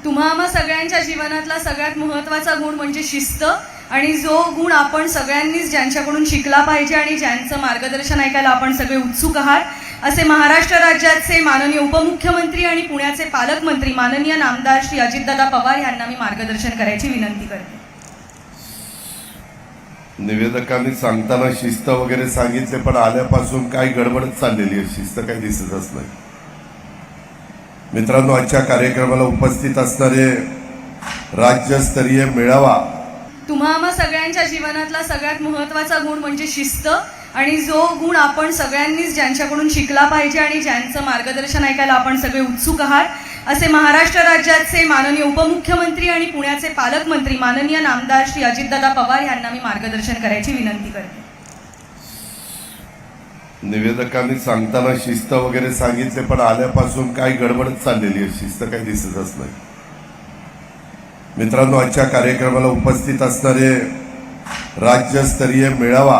तुम्हा आम्हा सगळ्यांच्या जीवनातला सगळ्यात महत्त्वाचा गुण म्हणजे शिस्त, आणि जो गुण आपण सगळ्यांनीच ज्यांच्याकडून शिकला पाहिजे आणि ज्यांचं मार्गदर्शन ऐकायला आपण सगळे उत्सुक आहात, असे महाराष्ट्र राज्याचे माननीय उपमुख्यमंत्री आणि पुण्याचे पालकमंत्री माननीय नामदार श्री अजितदादा पवार यांना मी मार्गदर्शन करायची विनंती करते. निवेदकांनी सांगताना शिस्त वगैरे सांगितले, पण आल्यापासून काही गडबडच चाललेली आहे, शिस्त काही दिसतच नाही. मित्रांनो, आजच्या कार्यक्रमाला उपस्थित असणारे राज्यस्तरीय मेळावा, तुम्हा आम्हा सगळ्यांच्या जीवनातला सगळ्यात महत्त्वाचा गुण म्हणजे शिस्त, आणि जो गुण आपण सगळ्यांनीच ज्यांच्याकडून शिकला पाहिजे आणि ज्यांचं मार्गदर्शन ऐकायला आपण सगळे उत्सुक आहात, असे महाराष्ट्र राज्याचे माननीय उपमुख्यमंत्री आणि पुण्याचे पालकमंत्री माननीय नामदार श्री अजितदादा पवार यांना मी मार्गदर्शन करायची विनंती करते. निवेदकांनी सांगताना शिस्त वगैरे सांगितले, पण आल्यापासून काही गडबडच चाललेली आहे, शिस्त काही दिसतच नाही. मित्रांनो, आजच्या कार्यक्रमाला उपस्थित असणारे राज्यस्तरीय मेळावा